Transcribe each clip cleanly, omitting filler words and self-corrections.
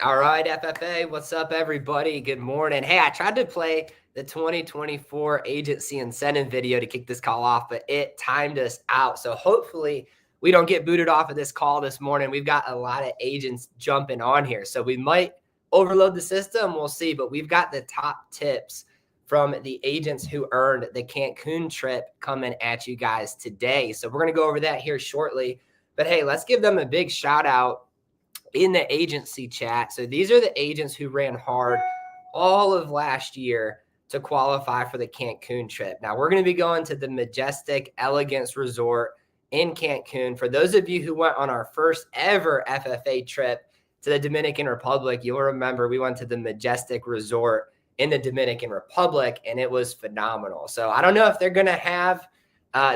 All right, FFA, what's up, everybody? Good morning. Hey, I tried to play the 2024 agency incentive video to kick this call off, but it timed us out. So hopefully we don't get booted off of this call this morning. We've got a lot of agents jumping on here, so we might overload the system. We'll see, but we've got the top tips from the agents who earned the Cancun trip coming at you guys today. So we're going to go over that here shortly. But hey, let's give them a big shout out in the agency chat. So these are the agents who ran hard all of last year to qualify for the Cancun trip. Now we're going to be going to the Majestic Elegance Resort in Cancun. For those of you who went on our first ever FFA trip to the Dominican Republic, you'll remember we went to the Majestic Resort in the Dominican Republic, and it was phenomenal. So I don't know if they're going to have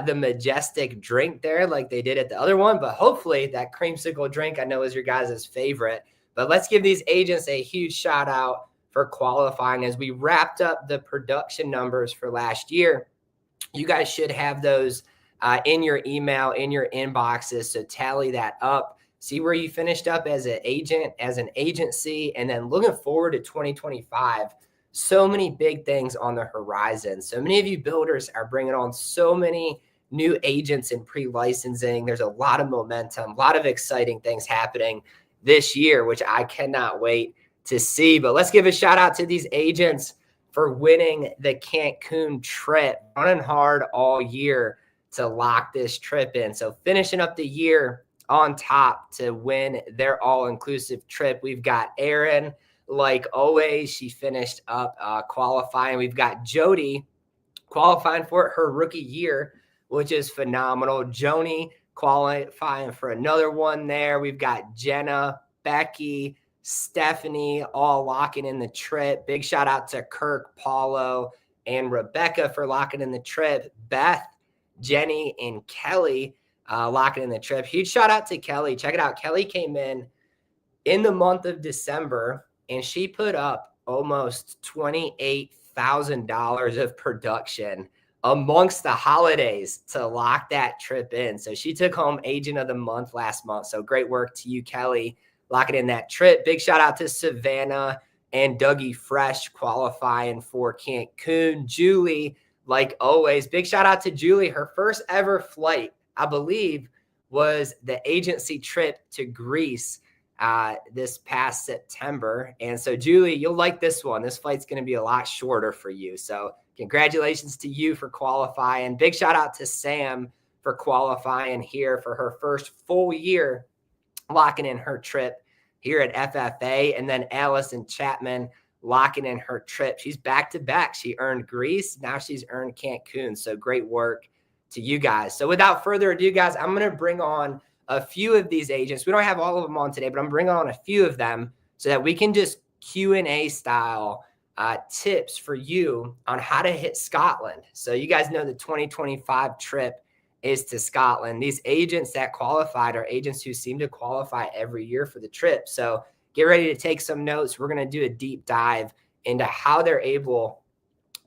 the Majestic drink there like they did at the other one, but hopefully that creamsicle drink I know is your guys' favorite. But let's give these agents a huge shout out for qualifying. As we wrapped up the production numbers for last year, you guys should have those in your email, in your inboxes. So tally that up, see where you finished up as an agent, as an agency, and then looking forward to 2025. So many big things on the horizon. So many of you builders are bringing on so many new agents in pre-licensing. There's a lot of momentum, a lot of exciting things happening this year, which I cannot wait to see. But let's give a shout out to these agents for winning the Cancun trip, running hard all year to lock this trip in. So finishing up the year on top to win their all-inclusive trip. We've got Aaron. Like always, she finished up qualifying. We've got Jody qualifying for her rookie year, which is phenomenal. Joni qualifying for another one there. We've got Jenna, Becky, Stephanie all locking in the trip. Big shout out to Kirk, Paulo, and Rebecca for locking in the trip. Beth, Jenny, and Kelly locking in the trip. Huge shout out to Kelly. Check it out. Kelly came in the month of December, and she put up almost $28,000 of production amongst the holidays to lock that trip in. So she took home Agent of the Month last month. So great work to you, Kelly, locking in that trip. Big shout out to Savannah and Dougie Fresh qualifying for Cancun. Julie, like always, big shout out to Julie. Her first ever flight, I believe, was the agency trip to Greece this past September. And so, Julie, you'll like this one. This flight's going to be a lot shorter for you. So congratulations to you for qualifying. Big shout out to Sam for qualifying here for her first full year, locking in her trip here at FFA. And then Allison Chapman locking in her trip. She's back to back. She earned Greece. Now she's earned Cancun. So great work to you guys. So without further ado, guys, I'm going to bring on a few of these agents. We don't have all of them on today, but I'm bringing on a few of them so that we can just Q&A style tips for you on how to hit Scotland. So you guys know the 2025 trip is to Scotland. These agents that qualified are agents who seem to qualify every year for the trip. So get ready to take some notes. We're going to do a deep dive into how they're able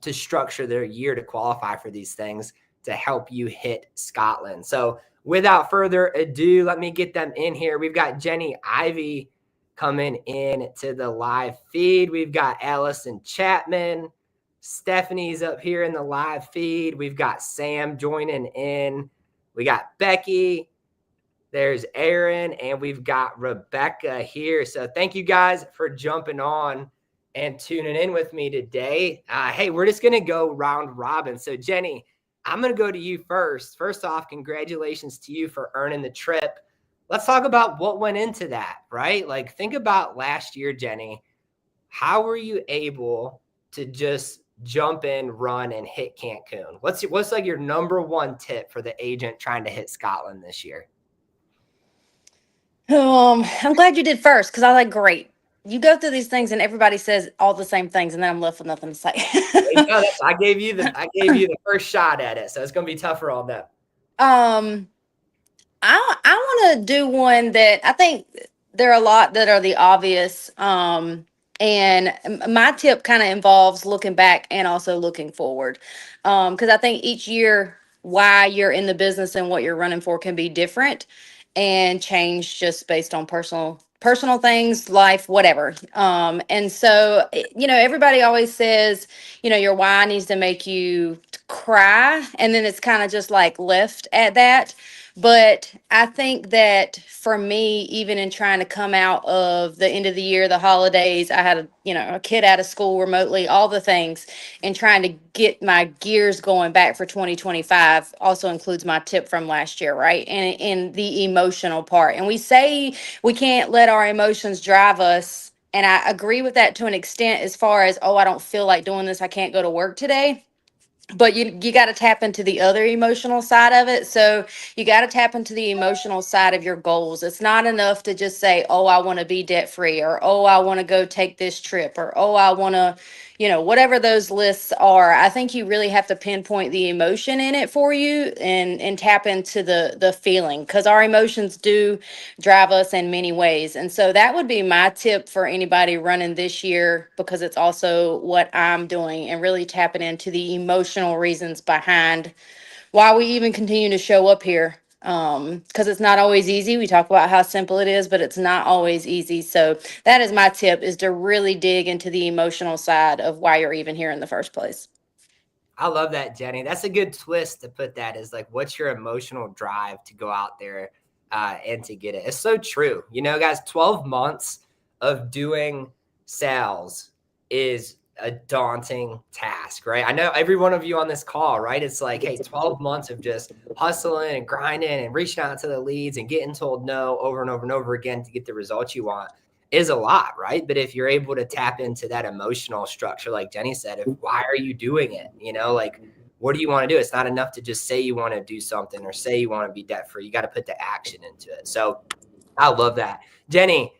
to structure their year to qualify for these things to help you hit Scotland. So without further ado, let me get them in here. We've got Jenny Ivy coming in to the live feed. We've got Allison Chapman. Stephanie's up here in the live feed. We've got Sam joining in. We got Becky. There's Aaron. And we've got Rebecca here. So thank you guys for jumping on and tuning in with me today. Hey, we're just going to go round robin. So Jenny, I'm going to go to you first. First off, congratulations to you for earning the trip. Let's talk about what went into that, right? Like, think about last year, Jenny. How were you able to just jump in, run, and hit Cancun? What's like your number one tip for the agent trying to hit Scotland this year? I'm glad you did first because I like great. You go through these things and everybody says all the same things, and then I'm left with nothing to say. I gave you the first shot at it, so it's gonna be tougher on them. I want to do one that I think there are a lot that are the obvious. And my tip kind of involves looking back and also looking forward. Because I think each year, why you're in the business and what you're running for can be different and change just based on personal personal things, life, whatever. And so, everybody always says, your why needs to make you cry. And then it's kind of just like left at that. But I think that for me, even in trying to come out of the end of the year, the holidays, I had a kid out of school remotely, all the things, and trying to get my gears going back for 2025 also includes my tip from last year, right? And the emotional part. And we say we can't let our emotions drive us. And I agree with that to an extent as far as, oh, I don't feel like doing this. I can't go to work today, but you got to tap into the other emotional side of it. So you got to tap into the emotional side of your goals. It's not enough to just say, oh, I want to be debt free, or oh, I want to go take this trip, or oh, I want to, whatever those lists are. I think you really have to pinpoint the emotion in it for you, and tap into the feeling, because our emotions do drive us in many ways. And so that would be my tip for anybody running this year, because it's also what I'm doing, and really tapping into the emotional reasons behind why we even continue to show up here. Because it's not always easy. We talk about how simple it is, but it's not always easy. So that is my tip, is to really dig into the emotional side of why you're even here in the first place. I love that, Jenny. That's a good twist to put that, is like, what's your emotional drive to go out there and to get it? It's so true. Guys, 12 months of doing sales is a daunting task, right? I know every one of you on this call, right? It's like, hey, 12 months of just hustling and grinding and reaching out to the leads and getting told no over and over and over again to get the results you want is a lot, right? But if you're able to tap into that emotional structure, like Jenny said, why are you doing it? Like, what do you want to do? It's not enough to just say you want to do something or say you want to be debt free. You got to put the action into it. So I love that. Jenny,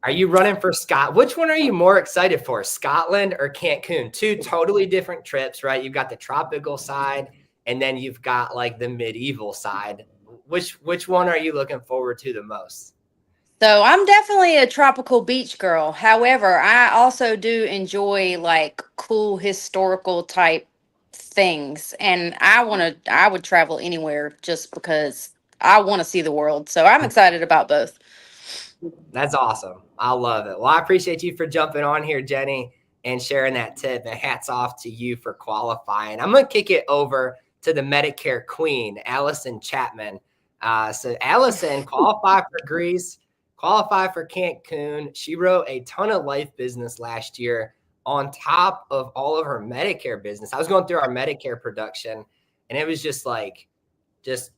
are you running for Scott? Which one are you more excited for, Scotland or Cancun? Two totally different trips, right? You've got the tropical side, and then you've got like the medieval side. Which one are you looking forward to the most? So I'm definitely a tropical beach girl. However, I also do enjoy like cool historical type things. And I would travel anywhere just because I want to see the world. So I'm excited about both. That's awesome. I love it. Well, I appreciate you for jumping on here, Jenny, and sharing that tip. And hats off to you for qualifying. I'm going to kick it over to the Medicare queen, Allison Chapman. So Allison qualified for Greece, qualified for Cancun. She wrote a ton of life business last year on top of all of her Medicare business. I was going through our Medicare production, and it was just like, just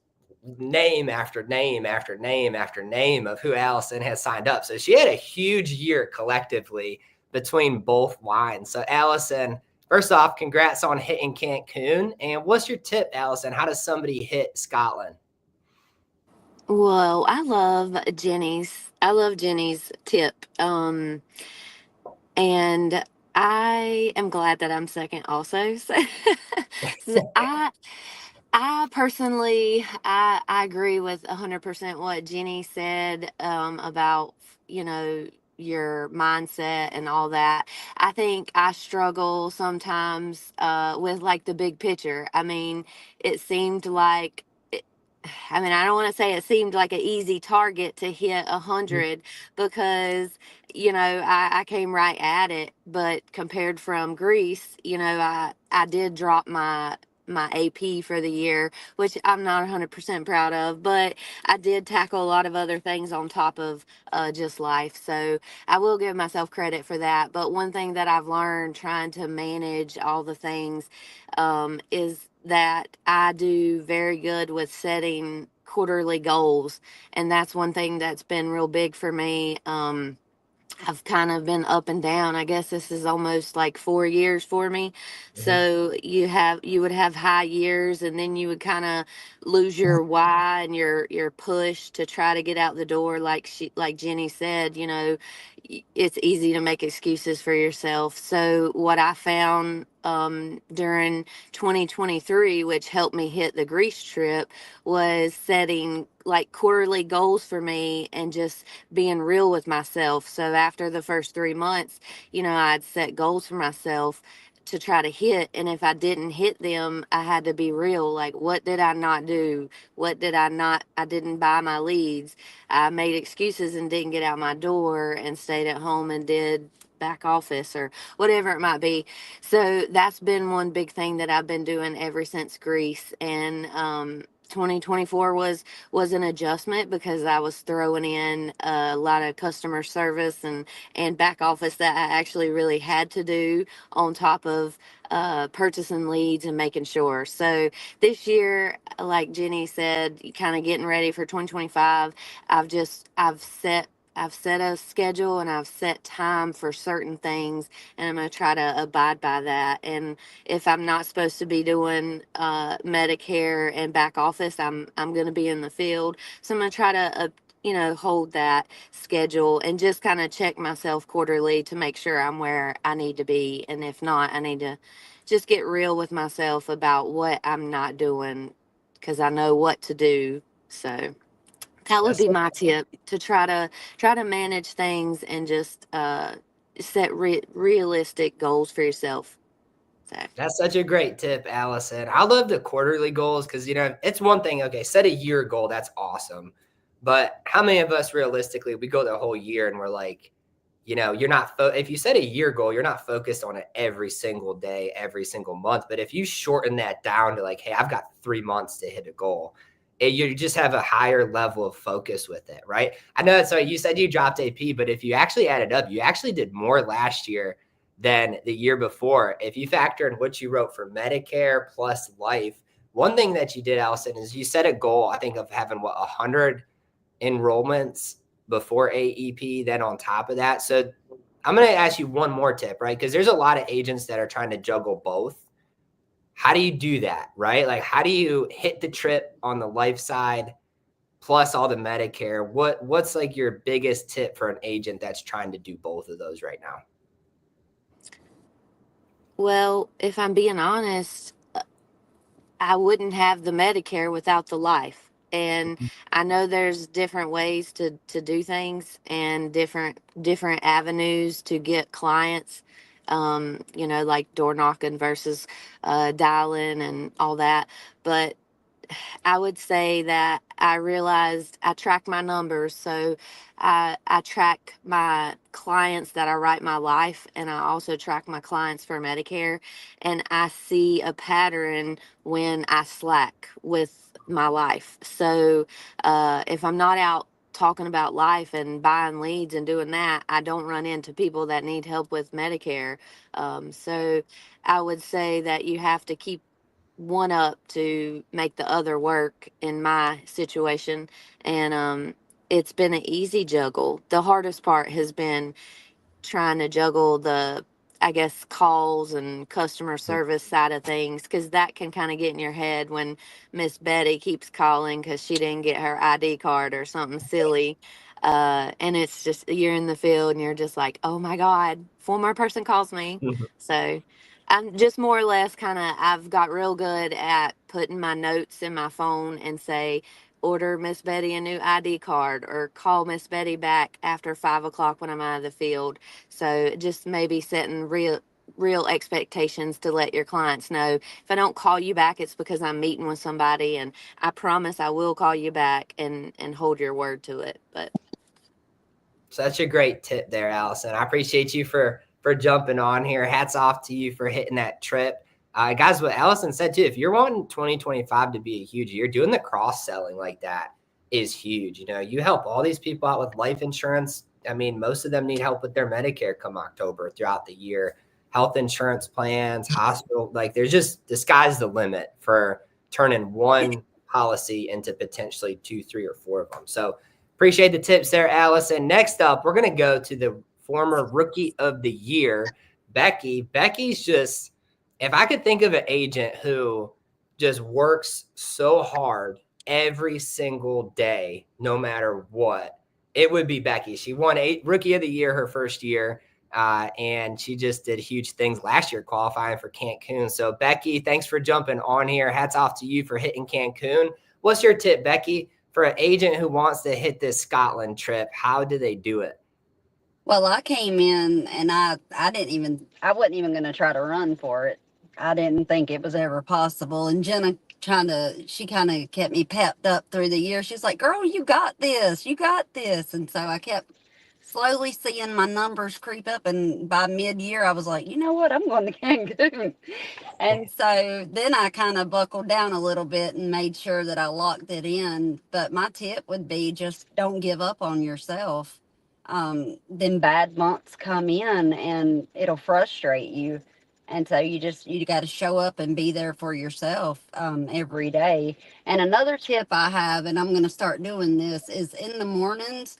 name after name after name after name of who Allison has signed up. So she had a huge year collectively between both lines. So Allison, first off, congrats on hitting Cancun. And what's your tip, Allison? How does somebody hit Scotland? Well, I love Jenny's tip. And I am glad that I'm second also. So I personally, I agree with 100% what Jenny said, about, you know, your mindset and all that. I think I struggle sometimes, with like the big picture. I mean, it seemed like, I don't want to say it seemed like an easy target to hit 100, because, I came right at it. But compared from Greece, I did drop my AP for the year, which I'm not 100% proud of, but I did tackle a lot of other things on top of, just life. So I will give myself credit for that. But one thing that I've learned trying to manage all the things, is that I do very good with setting quarterly goals. And that's one thing that's been real big for me. I've kind of been up and down. I guess this is almost like 4 years for me. Mhm. So you would have high years, and then you would kind of lose your why and your push to try to get out the door. Like Jenny said, it's easy to make excuses for yourself. So what I found, during 2023, which helped me hit the Greece trip, was setting like quarterly goals for me and just being real with myself. So after the first 3 months, I'd set goals for myself. to try to hit. And if I didn't hit them, I had to be real. Like, what did I not do? What did I not? I didn't buy my leads. I made excuses and didn't get out my door and stayed at home and did back office or whatever it might be. So that's been one big thing that I've been doing ever since Greece. And 2024 was an adjustment because I was throwing in a lot of customer service and back office that I actually really had to do on top of purchasing leads and making sure. So this year, like Jenny said, kind of getting ready for 2025, I've set a schedule and I've set time for certain things, and I'm going to try to abide by that. And if I'm not supposed to be doing Medicare and back office, I'm going to be in the field. So I'm going to try to hold that schedule and just kind of check myself quarterly to make sure I'm where I need to be. And if not, I need to just get real with myself about what I'm not doing, because I know what to do. So that would That's be my tip, to try to manage things and just set realistic goals for yourself. So That's such a great tip, Allison. I love the quarterly goals because, it's one thing. Okay, set a year goal. That's awesome. But how many of us realistically, we go the whole year and we're like, you're not, if you set a year goal, you're not focused on it every single day, every single month. But if you shorten that down to like, hey, I've got 3 months to hit a goal, you just have a higher level of focus with it, right? I know. So you said you dropped AP, but if you actually added up, you actually did more last year than the year before. If you factor in what you wrote for Medicare plus life, one thing that you did, Allison, is you set a goal, I think, of having 100 enrollments before AEP, then on top of that. So I'm going to ask you one more tip, right? Because there's a lot of agents that are trying to juggle both. How do you do that, right? Like, how do you hit the trip on the life side plus all the Medicare? What's like your biggest tip for an agent that's trying to do both of those right now? well, if I'm being honest, I wouldn't have the Medicare without the life. And I know there's different ways to do things and different avenues to get clients. Like door knocking versus dialing and all that. But I would say that I realized I track my numbers. So I track my clients that I write my life, and I also track my clients for Medicare. And I see a pattern when I slack with my life. So if I'm not out talking about life and buying leads and doing that, I don't run into people that need help with Medicare. So I would say that you have to keep one up to make the other work in my situation. And it's been an easy juggle. The hardest part has been trying to juggle the, I guess, calls and customer service side of things, because that can kind of get in your head when Miss Betty keeps calling because she didn't get her ID card or something silly. And it's just, you're in the field and you're just like, oh my God, one more person calls me. So I'm just more or less I've got real good at putting my notes in my phone and say, order Miss Betty a new ID card, or call Miss Betty back after 5 o'clock when I'm out of the field. So just maybe setting real expectations to let your clients know, if I don't call you back, it's because I'm meeting with somebody, and I promise I will call you back, and hold your word to it. But such a great tip there, Allison. I appreciate you for jumping on here. Hats off to you for hitting that trip. Guys, what Allison said too, if you're wanting 2025 to be a huge year, doing the cross-selling like that is huge. You help all these people out with life insurance. I mean, most of them need help with their Medicare come October throughout the year. Health insurance plans, hospital, like there's just, the sky's the limit for turning one policy into potentially 2, 3, or 4 of them. So appreciate the tips there, Allison. Next up, we're going to go to the former Rookie of the Year, Becky. Becky's just, if I could think of an agent who just works so hard every single day, no matter what, it would be Becky. She won Rookie of the Year her first year, and she just did huge things last year qualifying for Cancun. So, Becky, thanks for jumping on here. Hats off to you for hitting Cancun. What's your tip, Becky, for an agent who wants to hit this Scotland trip? How do they do it? Well, I came in and I wasn't even going to try to run for it. I didn't think it was ever possible. And Jenna she kind of kept me pepped up through the year. She's like, girl, you got this, you got this. And so I kept slowly seeing my numbers creep up. And by mid-year, I was like, you know what, I'm going to Cancun. And so then I kind of buckled down a little bit and made sure that I locked it in. But my tip would be just don't give up on yourself. Then bad months come in and it'll frustrate you. And so you got to show up and be there for yourself every day. And another tip I have, and I'm going to start doing this, is in the mornings,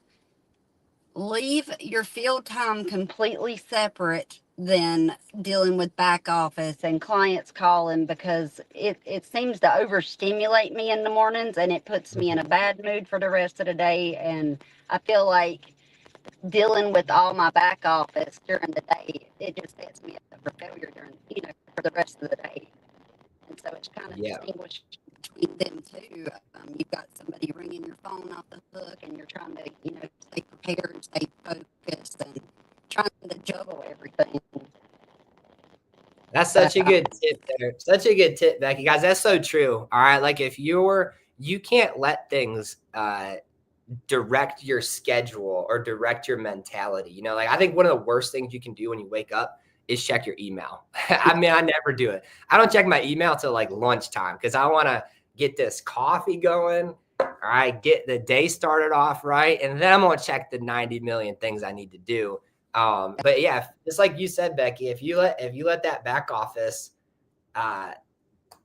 leave your field time completely separate than dealing with back office and clients calling, because it seems to overstimulate me in the mornings and it puts me in a bad mood for the rest of the day. And I feel like dealing with all my back office during the day, it just sets me up for failure for the rest of the day. And so it's kind of Yeah. distinguished between them two. You've got somebody ringing your phone off the hook, and you're trying to, stay prepared and stay focused and trying to juggle everything. That's such a good tip there. Such a good tip, Becky. Guys, that's so true. All right. Like if you can't let things direct your schedule or direct your mentality. Like I think one of the worst things you can do when you wake up is check your email. I mean, I never do it. I don't check my email till like lunchtime because I want to get this coffee going. All right, get the day started off right, and then I'm gonna check the 90 million things I need to do. But yeah, just like you said, Becky, if you let that back office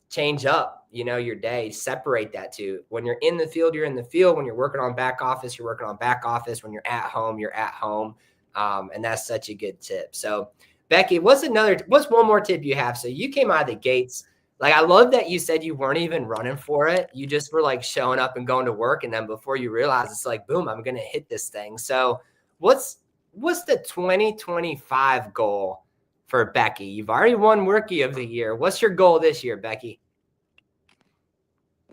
change up, your day, separate that too. When you're in the field, you're in the field. When you're working on back office, you're working on back office. When you're at home, you're at home. And that's such a good tip. So Becky, what's one more tip you have? So you came out of the gates. Like, I love that you said you weren't even running for it. You just were like showing up and going to work. And then before you realize, it's like, boom, I'm going to hit this thing. So what's the 2025 goal for Becky? You've already won Rookie of the Year. What's your goal this year, Becky?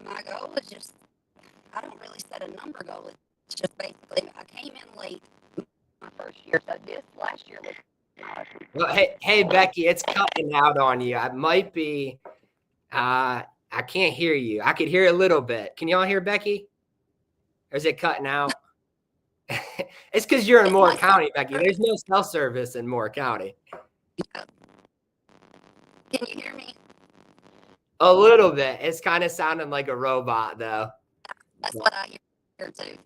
My goal is just, I don't really set a number goal. It's just basically, I came in late my first year, so this last year was well, hey, Becky, it's cutting out on you. I might be, I can't hear you. I could hear a little bit. Can y'all hear Becky? Or is it cutting out? It's because you're in Moore County, Becky. There's no cell service in Moore County. Can you hear me? A little bit. It's kind of sounding like a robot, though. That's what I hear too.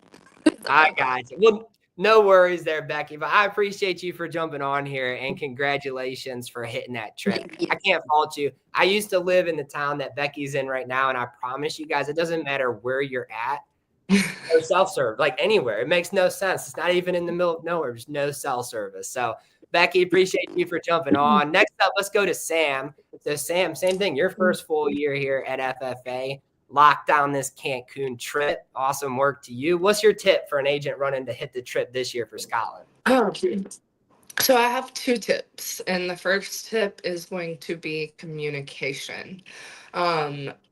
I got you. Well, no worries there, Becky. But I appreciate you for jumping on here, and congratulations for hitting that trip. I can't fault you. I used to live in the town that Becky's in right now, and I promise you guys, it doesn't matter where you're at. No self-serve, like anywhere. It makes no sense. It's not even in the middle of nowhere. There's no cell service. So, Becky, appreciate you for jumping on. Next up, let's go to Sam. So, Sam, same thing. Your first full year here at FFA. Lock down this Cancun trip. Awesome work to you. What's your tip for an agent running to hit the trip this year for Scotland? So I have two tips, and the first tip is going to be communication.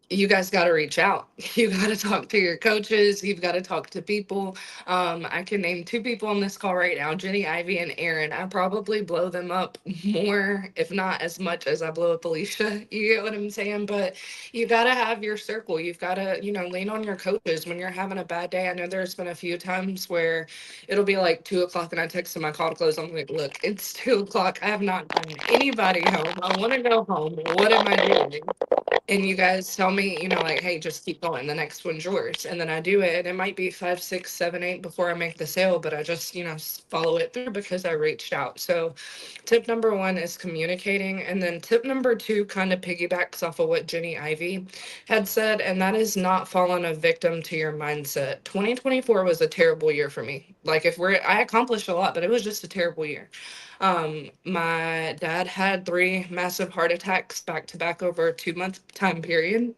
You guys got to reach out. You got to talk to your coaches. You've got to talk to people. I can name two people on this call right now, Jenny, Ivy, and Aaron. I probably blow them up more, if not as much as I blow up Alicia. You get what I'm saying? But you got to have your circle. You've got to, lean on your coaches when you're having a bad day. I know there's been a few times where it'll be like 2:00 and I text them my call to close. I'm like, look, it's 2:00. I have not gotten anybody home. I want to go home. What am I doing? And you guys tell me, like, hey, just keep going. The next one's yours. And then I do it. And it might be 5, 6, 7, 8 before I make the sale, but I just, follow it through because I reached out. So tip number 1 is communicating. And then tip number 2 kind of piggybacks off of what Jenny Ivy had said. And that is not falling a victim to your mindset. 2024 was a terrible year for me. Like I accomplished a lot, but it was just a terrible year. My dad had 3 massive heart attacks back to back over a 2-month time period.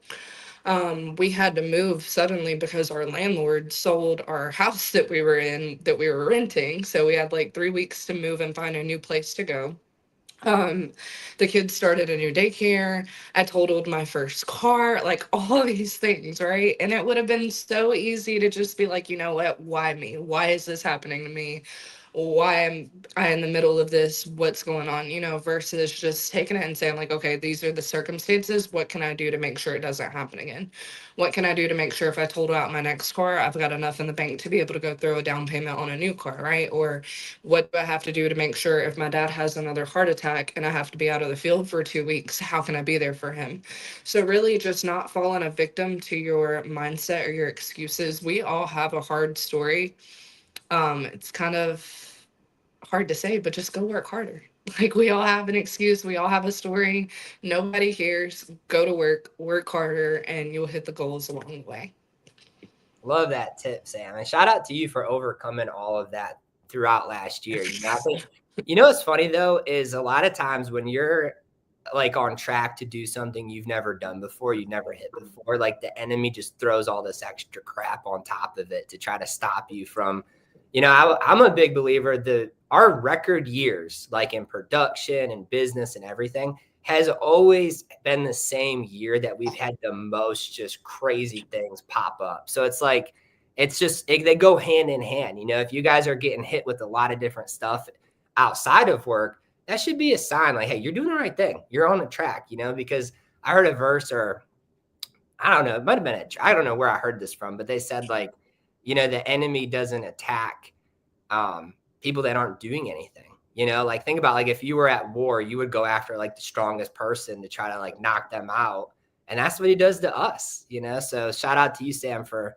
We had to move suddenly because our landlord sold our house that we were in, that we were renting. So we had like 3 weeks to move and find a new place to go. The kids started a new daycare. I totaled my first car, like all these things, right? And it would have been so easy to just be like, you know what? Why me? Why is this happening to me? why am I in the middle of this? What's going on, you know, versus just taking it and saying like, okay, these are the circumstances. What can I do to make sure it doesn't happen again? What can I do to make sure if I total out my next car, I've got enough in the bank to be able to go throw a down payment on a new car, right? Or what do I have to do to make sure if my dad has another heart attack and I have to be out of the field for 2 weeks, how can I be there for him? So really just not falling a victim to your mindset or your excuses. We all have a hard story. It's kind of hard to say, but just go work harder. Like we all have an excuse, we all have a story. Nobody hears. Go to work, work harder, and you'll hit the goals along the way. Love that tip, Sam. And shout out to you for overcoming all of that throughout last year. You know, I think, you know, what's funny though, is a lot of times when you're like on track to do something you've never done before, you've never hit before, like the enemy just throws all this extra crap on top of it to try to stop you from, you know, I'm a big believer that our record years, like in production and business and everything, has always been the same year that we've had the most just crazy things pop up. So it's like, it's just, they go hand in hand. You know, if you guys are getting hit with a lot of different stuff outside of work, that should be a sign like, hey, you're doing the right thing. You're on the track, you know, because I heard a verse, or I don't know, it might have been, I don't know where I heard this from, but they said like, you know, the enemy doesn't attack people that aren't doing anything. You know, like think about like if you were at war, you would go after like the strongest person to try to like knock them out. And that's what he does to us, you know? So shout out to you, Sam, for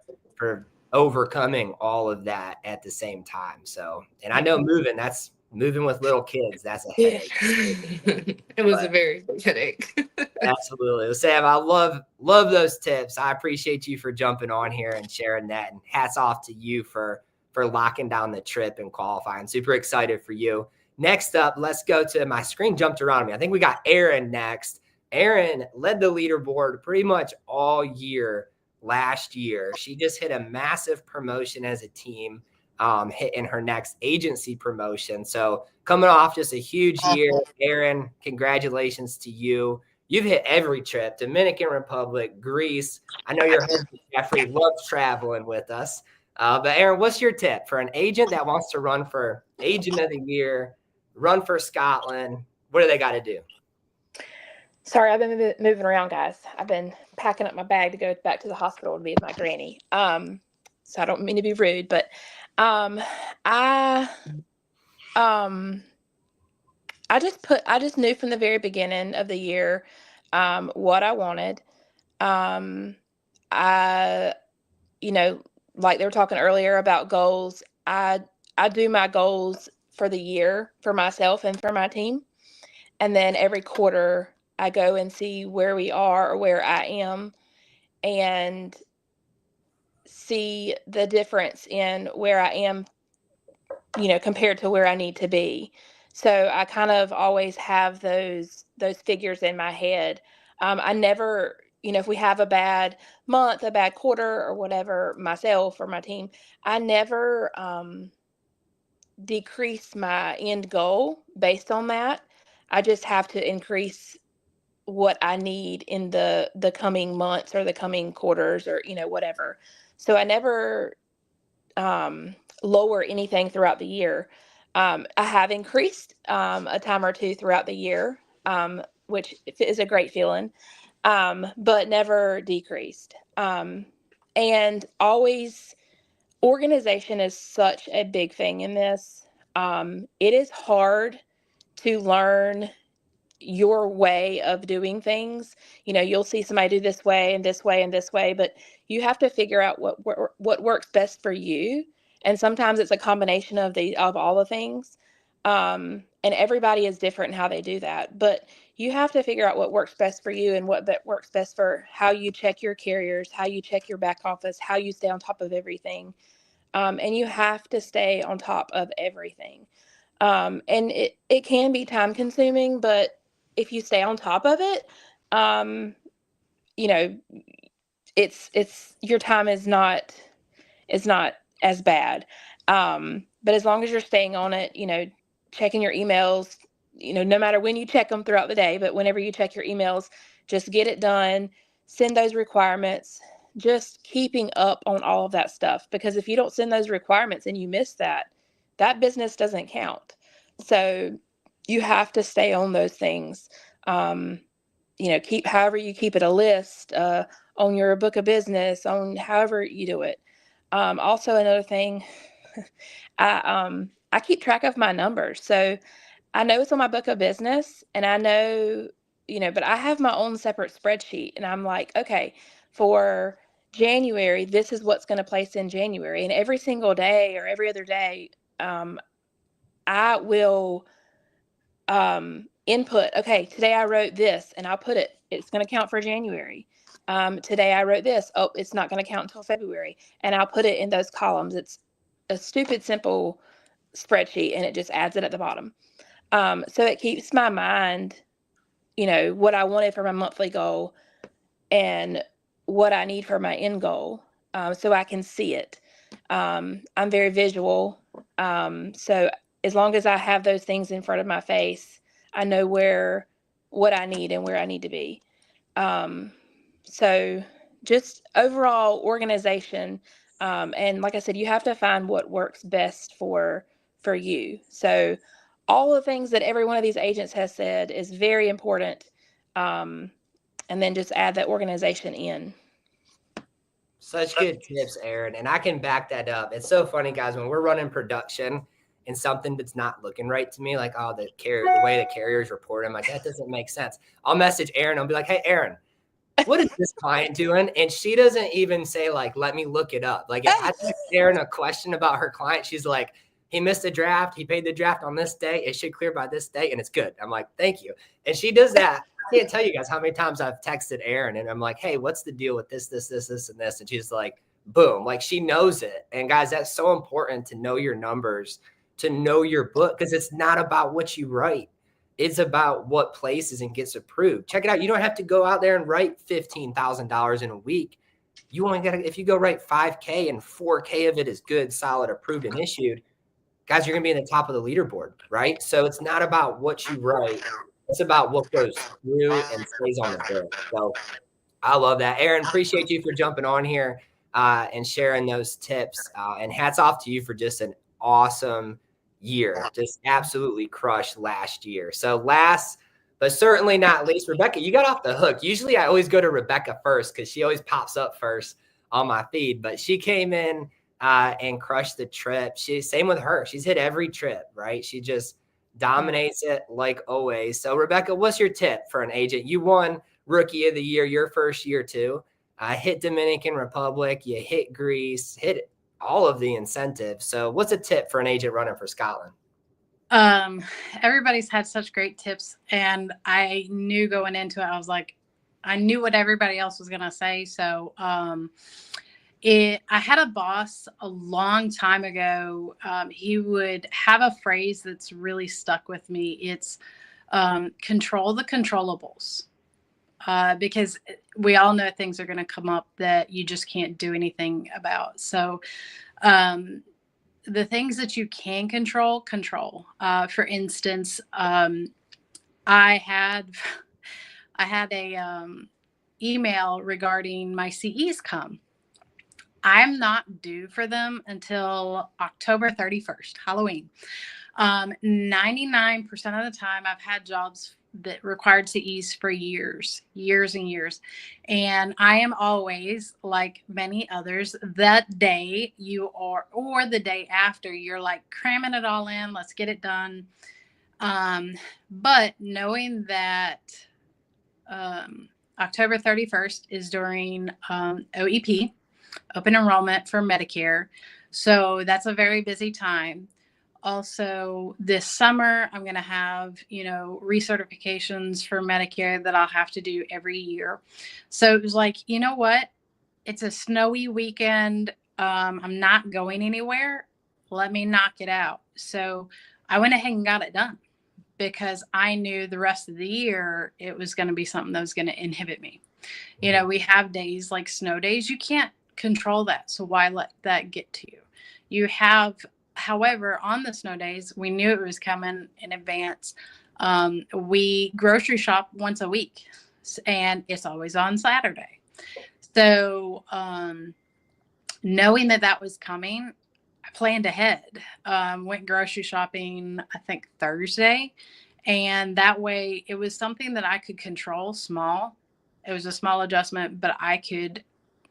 overcoming all of that at the same time. So, and I know that's moving with little kids. That's a headache. It was a very big headache. Absolutely. Sam, I love those tips. I appreciate you for jumping on here and sharing that. And hats off to you for locking down the trip and qualifying. Super excited for you. Next up, let's go to, my screen jumped around me. I think we got Erin next. Erin led the leaderboard pretty much all year last year. She just hit a massive promotion as a team, hitting her next agency promotion. So coming off just a huge year, Erin, congratulations to you. You've hit every trip, Dominican Republic, Greece. I know your husband, Jeffrey, loves traveling with us. But Erin, what's your tip for an agent that wants to run for Agent of the Year, run for Scotland? What do they got to do? Sorry, I've been moving around, guys. I've been packing up my bag to go back to the hospital to be with my granny. So I don't mean to be rude, but I just knew from the very beginning of the year what I wanted. I, you know, like they were talking earlier about goals. I do my goals for the year for myself and for my team. And then every quarter I go and see where we are or where I am and see the difference in where I am, you know, compared to where I need to be. So I kind of always have those figures in my head. I never, you know, if we have a bad month, a bad quarter or whatever, myself or my team, I never decrease my end goal based on that. I just have to increase what I need in the coming months or the coming quarters or, you know, whatever. So I never lower anything throughout the year. I have increased a time or two throughout the year, which is a great feeling, but never decreased. And always, organization is such a big thing in this. It is hard to learn your way of doing things. You know, you'll see somebody do this way and this way and this way, but you have to figure out what works best for you. And sometimes it's a combination of all the things. And everybody is different in how they do that, but you have to figure out what works best for you and what works best for how you check your carriers, how you check your back office, how you stay on top of everything. And you have to stay on top of everything. And it can be time consuming, but if you stay on top of it, you know, it's your time is not as bad. But as long as you're staying on it, you know, checking your emails, you know, no matter when you check them throughout the day, but whenever you check your emails, just get it done, send those requirements, just keeping up on all of that stuff. Because if you don't send those requirements and you miss that, that business doesn't count. So you have to stay on those things. Keep however you keep it a list, on your book of business, on however you do it. Also another thing, I keep track of my numbers. So I know it's on my book of business, and I know, but I have my own separate spreadsheet, and I'm like, okay, for January, this is what's going to place in January. And every single day or every other day, I will input, okay, today I wrote this, and I'll put it's going to count for January. Today I wrote this. Oh, it's not going to count until February. And I'll put it in those columns. It's a stupid, simple spreadsheet, and it just adds it at the bottom. So it keeps my mind, what I wanted for my monthly goal and what I need for my end goal, so I can see it. I'm very visual. So as long as I have those things in front of my face, I know what I need and where I need to be. So just overall organization. And like I said, you have to find what works best for you. So all the things that every one of these agents has said is very important. And then just add that organization in. Such good tips, Aaron. And I can back that up. It's so funny, guys, when we're running production and something that's not looking right to me, like, oh, the way the carriers report, I'm like, that doesn't make sense. I'll message Aaron. I'll be like, hey, Aaron, what is this client doing? And she doesn't even say, like, let me look it up. Like, if I text Aaron a question about her client, she's like, he missed a draft. He paid the draft on this day. It should clear by this day, and it's good. I'm like, thank you. And she does that. I can't tell you guys how many times I've texted Aaron, and I'm like, hey, what's the deal with this, and this? And she's like, boom. Like, she knows it. And guys, that's so important to know your numbers, to know your book, because it's not about what you write. It's about what places and gets approved. Check it out. You don't have to go out there and write $15,000 in a week. You only got to, if you go write 5K and 4K of it is good, solid, approved, and issued, guys, you're going to be in the top of the leaderboard, right? So it's not about what you write. It's about what goes through and stays on the book. So I love that. Aaron, appreciate you for jumping on here and sharing those tips. And hats off to you for just an awesome year. Just absolutely crushed last year. So last, but certainly not least, Rebecca, you got off the hook. Usually I always go to Rebecca first because she always pops up first on my feed. But she came in and crushed the trip. Same with her. She's hit every trip, right? She just dominates it like always. So Rebecca, what's your tip for an agent? You won Rookie of the Year your first year too. Hit Dominican Republic, you hit Greece, hit all of the incentives. So what's a tip for an agent running for Scotland? Everybody's had such great tips, and I knew going into it, I was like, I knew what everybody else was going to say. So, I had a boss a long time ago. He would have a phrase that's really stuck with me. It's control the controllables, because we all know things are going to come up that you just can't do anything about. So the things that you can control. For instance, I had a email regarding my CEs come. I'm not due for them until October 31st, Halloween. 99% of the time I've had jobs that required CEs for years and years. And I am always, like many others, that day or the day after, you're like cramming it all in, let's get it done. But knowing that October 31st is during OEP, open enrollment for Medicare. So that's a very busy time. Also, this summer, I'm going to have, recertifications for Medicare that I'll have to do every year. So it was like, you know what? It's a snowy weekend. I'm not going anywhere. Let me knock it out. So I went ahead and got it done because I knew the rest of the year it was going to be something that was going to inhibit me. We have days like snow days. You can't control that. So why let that get to you? However, on the snow days, we knew it was coming in advance. We grocery shop once a week, and it's always on Saturday. So knowing that was coming, I planned ahead. Went grocery shopping, I think Thursday. And that way it was something that I could control small. It was a small adjustment, but I could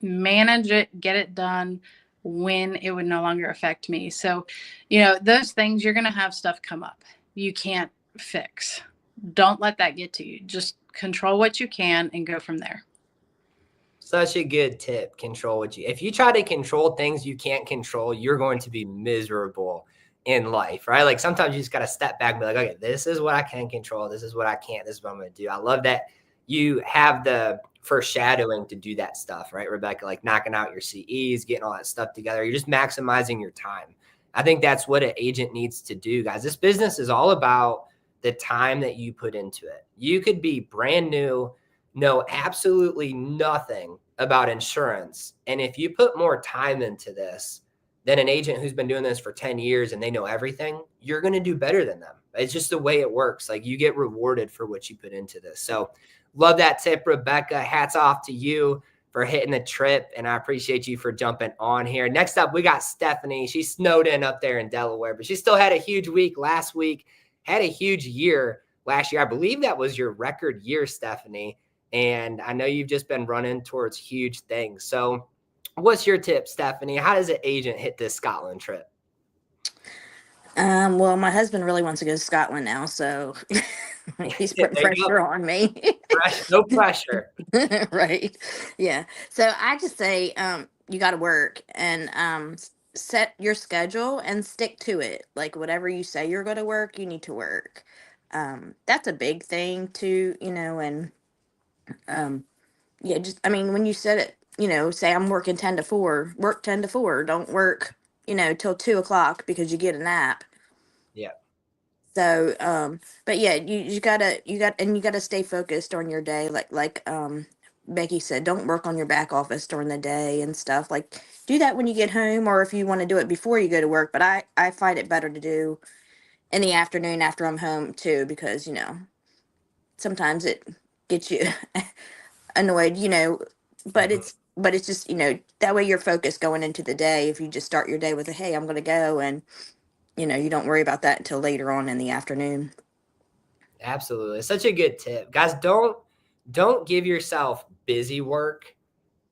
manage it, get it done when it would no longer affect me. So, those things, you're going to have stuff come up you can't fix. Don't let that get to you. Just control what you can and go from there. Such a good tip. Control what if you try to control things you can't control, you're going to be miserable in life, right? Like sometimes you just got to step back and be like, okay, this is what I can control. This is what I can't. This is what I'm going to do. I love that you have the foreshadowing to do that stuff, right, Rebecca? Like knocking out your CEs, getting all that stuff together. You're just maximizing your time. I think that's what an agent needs to do, guys. This business is all about the time that you put into it. You could be brand new, know absolutely nothing about insurance. And if you put more time into this than an agent who's been doing this for 10 years and they know everything, you're going to do better than them. It's just the way it works. Like you get rewarded for what you put into this. So love that tip, Rebecca. Hats off to you for hitting the trip. And I appreciate you for jumping on here. Next up, we got Stephanie. She snowed in up there in Delaware, but she still had a huge week last week, had a huge year last year. I believe that was your record year, Stephanie. And I know you've just been running towards huge things. So what's your tip, Stephanie? How does an agent hit this Scotland trip? Well, my husband really wants to go to Scotland now, so he's putting pressure on me. No pressure. Right. Yeah. So I just say you got to work and set your schedule and stick to it. Like whatever you say you're going to work, you need to work. That's a big thing too, and yeah, just, I mean, when you said it, say I'm working 10 to 4, work 10 to 4, don't work, till 2 o'clock because you get a nap. Yeah. So, but yeah, you gotta stay focused on your day. Like Becky said, don't work on your back office during the day and stuff. Like do that when you get home, or if you want to do it before you go to work. But I find it better to do in the afternoon after I'm home too, because, sometimes it gets you annoyed, but it's just, that way you're focused going into the day. If you just start your day with a, hey, I'm going to go, and, you don't worry about that until later on in the afternoon. Absolutely. Such a good tip. Guys, don't give yourself busy work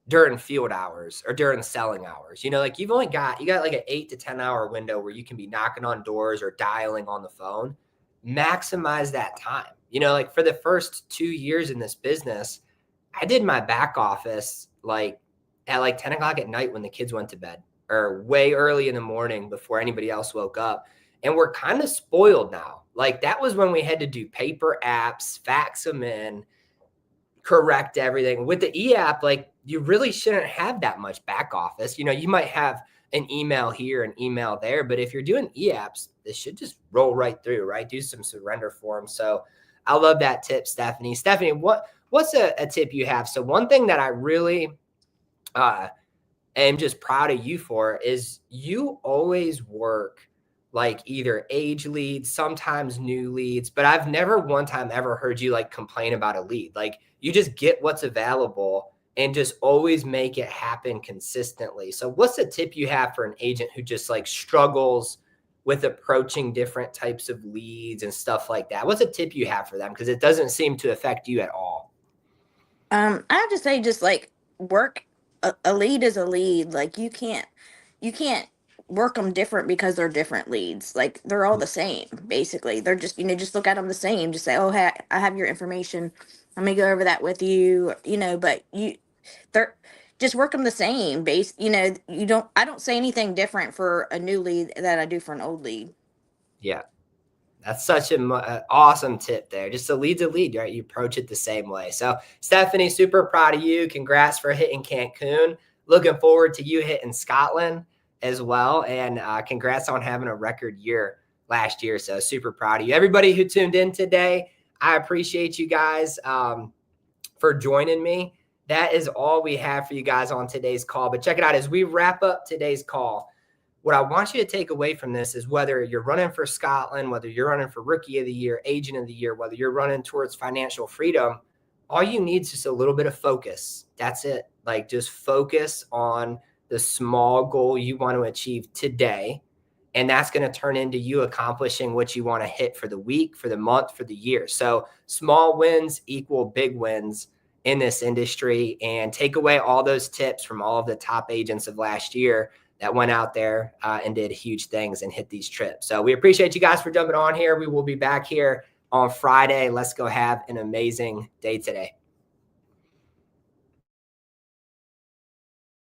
during field hours or during selling hours. Like you got like an 8 to 10 hour window where you can be knocking on doors or dialing on the phone. Maximize that time. Like for the first 2 years in this business, I did my back office like at like 10 o'clock at night when the kids went to bed, or way early in the morning before anybody else woke up. And we're kind of spoiled now. Like that was when we had to do paper apps, fax them in, correct everything. With the e-app, like you really shouldn't have that much back office. You might have an email here, an email there, but if you're doing e-apps, this should just roll right through, right? Do some surrender forms. So I love that tip, Stephanie. Stephanie, what's a tip you have? So one thing that I really am just proud of you for is you always work like either age leads, sometimes new leads, but I've never one time ever heard you like complain about a lead. Like you just get what's available and just always make it happen consistently. So what's a tip you have for an agent who just like struggles with approaching different types of leads and stuff like that? What's a tip you have for them? Because it doesn't seem to affect you at all. I have to say, just like work, a lead is a lead. Like you can't work them different because they're different leads. Like they're all the same, basically. They're just, just look at them the same. Just say, oh, hey, I have your information. Let me go over that with you, but they're just work them the same base. I don't say anything different for a new lead that I do for an old lead. Yeah. That's such an awesome tip there. Just a lead's a lead, right? You approach it the same way. So Stephanie, super proud of you. Congrats for hitting Cancun. Looking forward to you hitting Scotland as well. And congrats on having a record year last year. So super proud of you. Everybody who tuned in today, I appreciate you guys for joining me. That is all we have for you guys on today's call. But check it out. As we wrap up today's call, what I want you to take away from this is whether you're running for Scotland, whether you're running for Rookie of the Year, Agent of the Year, whether you're running towards financial freedom, all you need is just a little bit of focus. That's it. Like just focus on the small goal you want to achieve today And that's going to turn into you accomplishing what you want to hit for the week, for the month, for the year. So small wins equal big wins in this industry, and take away all those tips from all of the top agents of last year that went out there and did huge things and hit these trips. So we appreciate you guys for jumping on here. We will be back here on Friday. Let's go have an amazing day today.